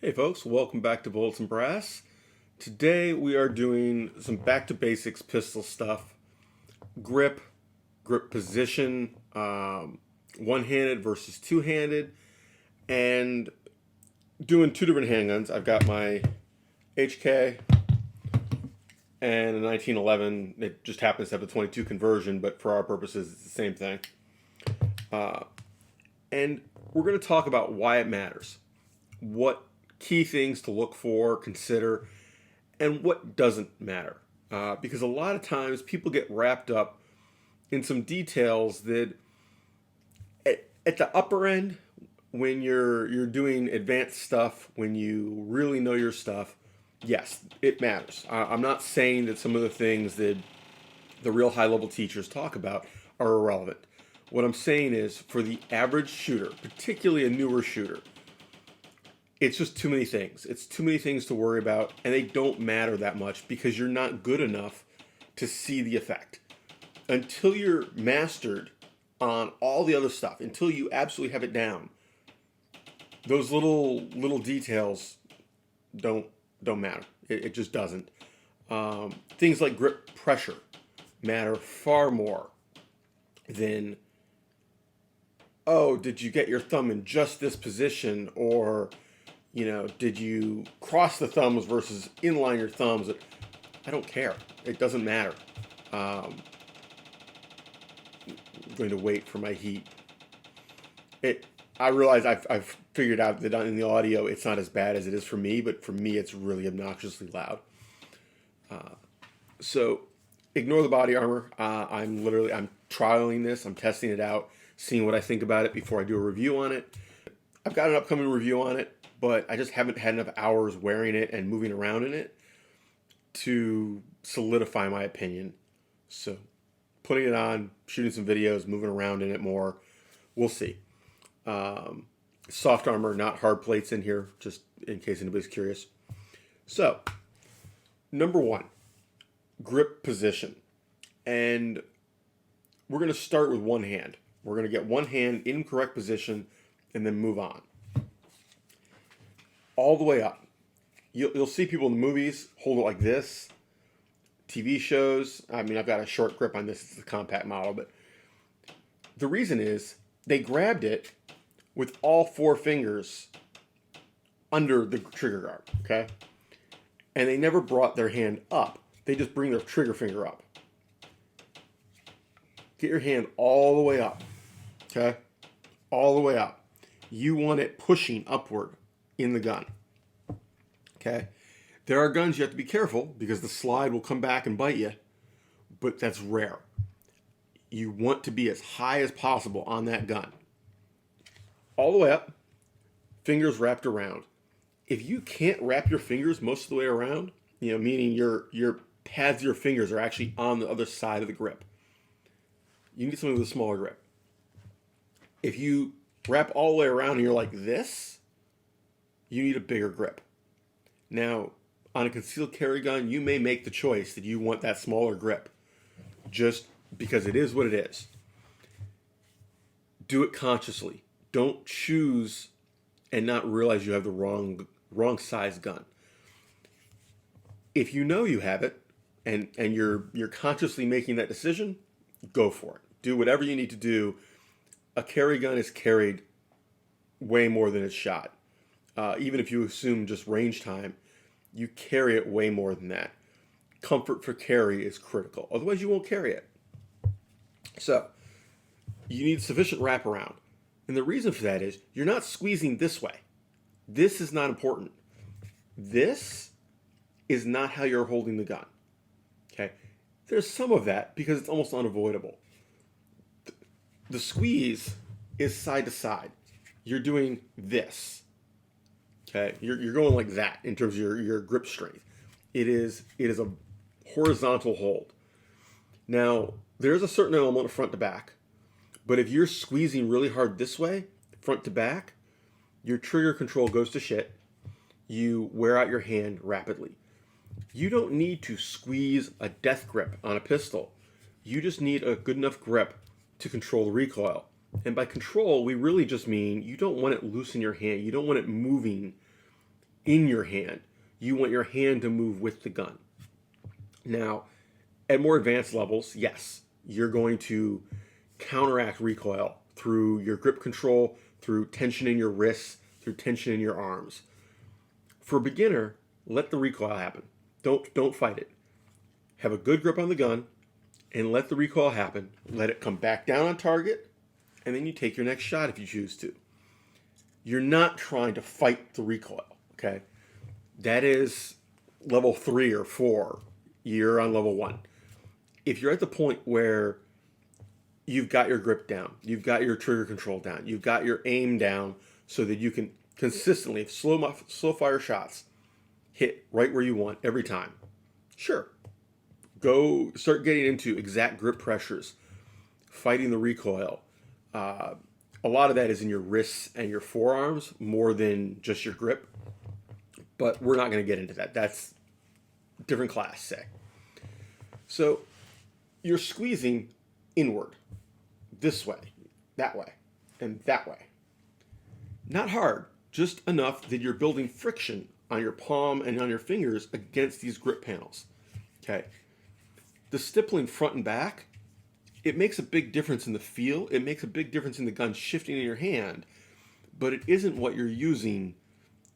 Hey folks, welcome back to Bullets and Brass. Today we are doing some back to basics pistol stuff. Grip, grip position, one-handed versus two-handed, and doing two different handguns. I've got my HK and a 1911. It just happens to have a 22 conversion, but for our purposes it's the same thing. And we're going to talk about why it matters. What key things to look for, consider, and what doesn't matter. Because a lot of times people get wrapped up in some details that at the upper end, when you're doing advanced stuff, when you really know your stuff, yes, it matters. I'm not saying that some of the things that the real high level teachers talk about are irrelevant. What I'm saying is for the average shooter, particularly a newer shooter, it's just too many things. It's too many things to worry about, and they don't matter that much because you're not good enough to see the effect. Until you're mastered on all the other stuff, until you absolutely have it down, those little details don't matter. It just doesn't. Things like grip pressure matter far more than, oh, did you get your thumb in just this position, or did you cross the thumbs versus inline your thumbs? I don't care. It doesn't matter. I'm going to wait for my heat. I realize I've figured out that in the audio it's not as bad as it is for me, but for me it's really obnoxiously loud. So ignore the body armor. I'm trialing this. I'm testing it out, seeing what I think about it before I do a review on it. I've got an upcoming review on it, but I just haven't had enough hours wearing it and moving around in it to solidify my opinion. So putting it on, shooting some videos, moving around in it more, we'll see. Soft armor, not hard plates in here, just in case anybody's curious. So, number one, grip position. And we're going to start with one hand. We're going to get one hand in correct position and then move on. All the way up. You'll see people in the movies hold it like this. TV shows, I mean, I've got a short grip on this. It's the compact model, but the reason is they grabbed it with all four fingers under the trigger guard, okay? And they never brought their hand up. They just bring their trigger finger up. Get your hand all the way up, okay? All the way up. You want it pushing upward in the gun, okay? There are guns you have to be careful because the slide will come back and bite you, but that's rare. You want to be as high as possible on that gun. All the way up, fingers wrapped around. If you can't wrap your fingers most of the way around, meaning your pads of your fingers are actually on the other side of the grip, you can get something with a smaller grip. If you wrap all the way around and you're like this, you need a bigger grip. Now, on a concealed carry gun, you may make the choice that you want that smaller grip just because it is what it is. Do it consciously. Don't choose and not realize you have the wrong size gun. If you know you have it and you're consciously making that decision, go for it. Do whatever you need to do. A carry gun is carried way more than it's shot. Even if you assume just range time, you carry it way more than that. Comfort for carry is critical. Otherwise, you won't carry it. So, you need sufficient wraparound. And the reason for that is you're not squeezing this way. This is not important. This is not how you're holding the gun. Okay? There's some of that because it's almost unavoidable. The squeeze is side to side. You're doing this. Okay, you're going like that in terms of your grip strength. It is a horizontal hold. Now, there's a certain element of front to back, but if you're squeezing really hard this way, front to back, your trigger control goes to shit. You wear out your hand rapidly. You don't need to squeeze a death grip on a pistol. You just need a good enough grip to control the recoil. And by control, we really just mean you don't want it loose in your hand. You don't want it moving in your hand. You want your hand to move with the gun. Now, at more advanced levels, yes, you're going to counteract recoil through your grip control, through tension in your wrists, through tension in your arms. For a beginner, let the recoil happen. Don't fight it. Have a good grip on the gun and let the recoil happen. Let it come back down on target, and then you take your next shot if you choose to. You're not trying to fight the recoil, okay? That is level 3 or 4. You're on level 1. If you're at the point where you've got your grip down, you've got your trigger control down, you've got your aim down so that you can consistently, slow fire shots, hit right where you want every time, sure. Go start getting into exact grip pressures, fighting the recoil. A lot of that is in your wrists and your forearms more than just your grip. But we're not going to get into that. That's a different class, say. So you're squeezing inward, this way, and that way. Not hard, just enough that you're building friction on your palm and on your fingers against these grip panels. Okay. The stippling front and back, it makes a big difference in the feel. It makes a big difference in the gun shifting in your hand, but it isn't what you're using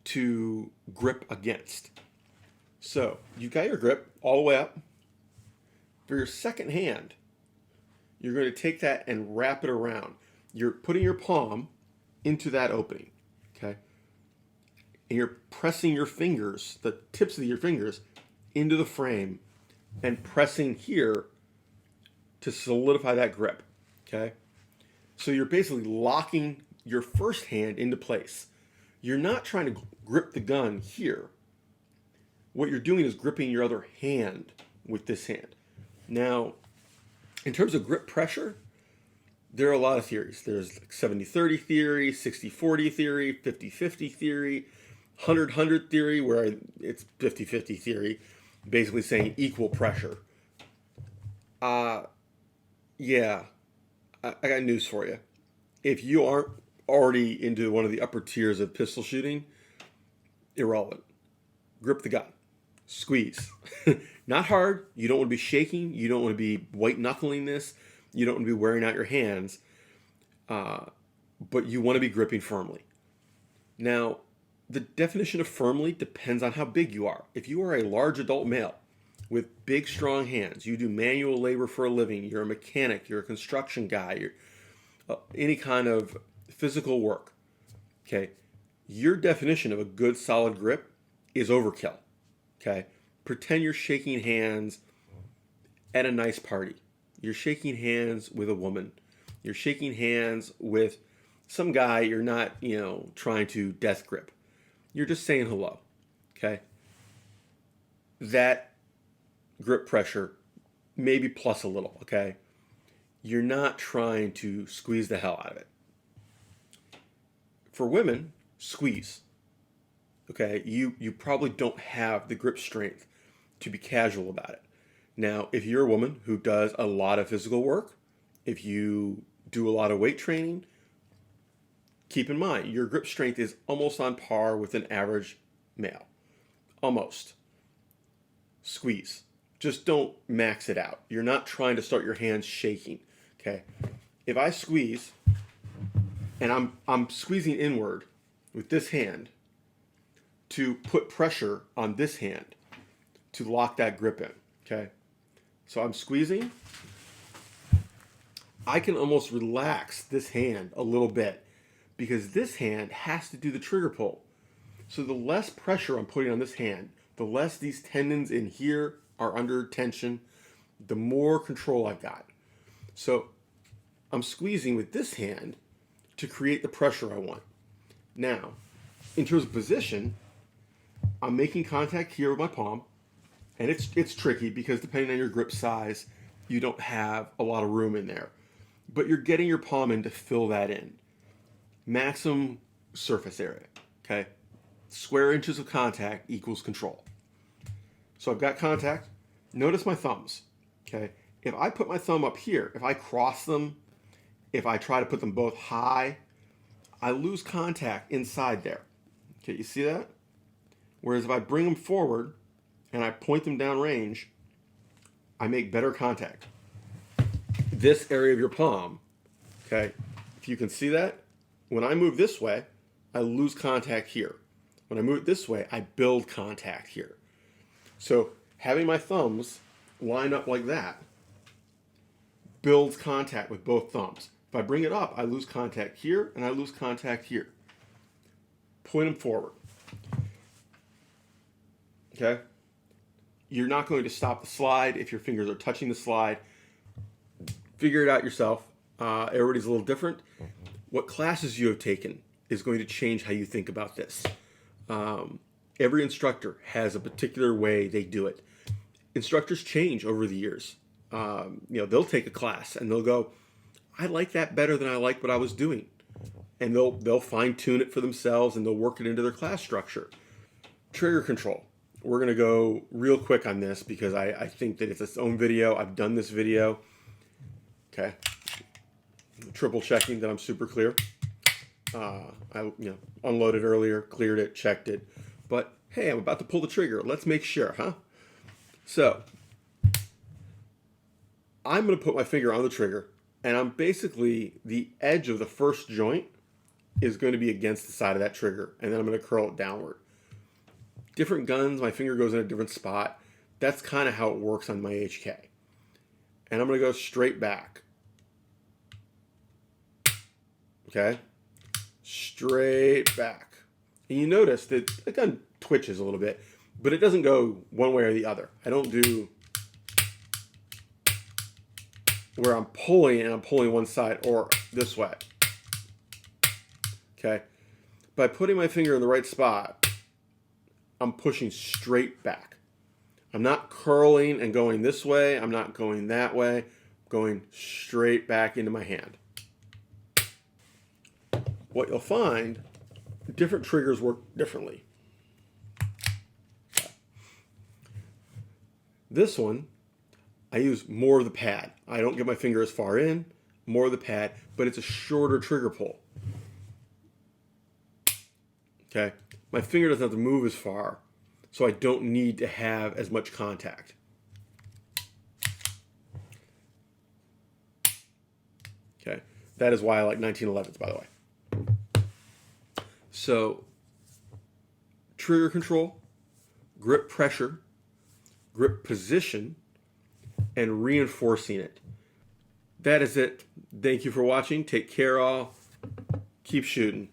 to grip against. So you've got your grip all the way up. For your second hand, you're going to take that and wrap it around. You're putting your palm into that opening, okay? And you're pressing your fingers, the tips of your fingers, into the frame and pressing here to solidify that grip, okay? So you're basically locking your first hand into place. You're not trying to grip the gun here. What you're doing is gripping your other hand with this hand. Now, in terms of grip pressure, there are a lot of theories. There's 70-30 theory, 60-40 theory, 50-50 theory, 100-100 theory, where it's 50-50 theory, basically saying equal pressure. Yeah, I got news for you. If you aren't already into one of the upper tiers of pistol shooting, irrelevant. Grip the gun. Squeeze. Not hard. You don't want to be shaking. You don't want to be white knuckling this. You don't want to be wearing out your hands. But you want to be gripping firmly. Now, the definition of firmly depends on how big you are. If you are a large adult male with big, strong hands, you do manual labor for a living, you're a mechanic, you're a construction guy, you're any kind of physical work, okay, your definition of a good, solid grip is overkill, okay? Pretend you're shaking hands at a nice party. You're shaking hands with a woman. You're shaking hands with some guy you're not, trying to death grip. You're just saying hello, okay? That grip pressure, maybe plus a little, okay? You're not trying to squeeze the hell out of it. For women, squeeze, okay? You probably don't have the grip strength to be casual about it. Now, if you're a woman who does a lot of physical work, if you do a lot of weight training, keep in mind, your grip strength is almost on par with an average male. Almost. Squeeze. Just don't max it out. You're not trying to start your hands shaking, okay? If I squeeze, and I'm squeezing inward with this hand to put pressure on this hand to lock that grip in, okay? So I'm squeezing. I can almost relax this hand a little bit because this hand has to do the trigger pull. So the less pressure I'm putting on this hand, the less these tendons in here are under tension, the more control I've got. So I'm squeezing with this hand to create the pressure I want. Now, in terms of position, I'm making contact here with my palm, and it's tricky because depending on your grip size, you don't have a lot of room in there. But you're getting your palm in to fill that in. Maximum surface area, okay? Square inches of contact equals control. So I've got contact. Notice my thumbs, okay? If I put my thumb up here, if I cross them, if I try to put them both high, I lose contact inside there. Okay, you see that? Whereas if I bring them forward and I point them down range, I make better contact. This area of your palm, okay, if you can see that, when I move this way, I lose contact here. When I move it this way, I build contact here. So having my thumbs line up like that builds contact with both thumbs. If I bring it up, I lose contact here and I lose contact here. Point them forward. Okay? You're not going to stop the slide if your fingers are touching the slide. Figure it out yourself. Everybody's a little different. What classes you have taken is going to change how you think about this. Every instructor has a particular way they do it. Instructors change over the years. They'll take a class and they'll go, I like that better than I like what I was doing. And they'll fine tune it for themselves and they'll work it into their class structure. Trigger control. We're going to go real quick on this because I think that it's its own video. I've done this video. Okay. Triple checking that I'm super clear. I unloaded earlier, cleared it, checked it. But hey, I'm about to pull the trigger. Let's make sure, huh? So I'm going to put my finger on the trigger, and I'm basically, the edge of the first joint is going to be against the side of that trigger, and then I'm going to curl it downward. Different guns, my finger goes in a different spot. That's kind of how it works on my HK. And I'm going to go straight back. Okay? Straight back. And you notice that the gun twitches a little bit, but it doesn't go one way or the other. I don't do where I'm pulling and I'm pulling one side or this way. Okay? By putting my finger in the right spot, I'm pushing straight back. I'm not curling and going this way. I'm not going that way. I'm going straight back into my hand. What you'll find, different triggers work differently. This one, I use more of the pad. I don't get my finger as far in, more of the pad, but it's a shorter trigger pull. Okay? My finger doesn't have to move as far, so I don't need to have as much contact. Okay? That is why I like 1911s, by the way. So, trigger control, grip pressure, grip position, and reinforcing it. That is it. Thank you for watching. Take care all. Keep shooting.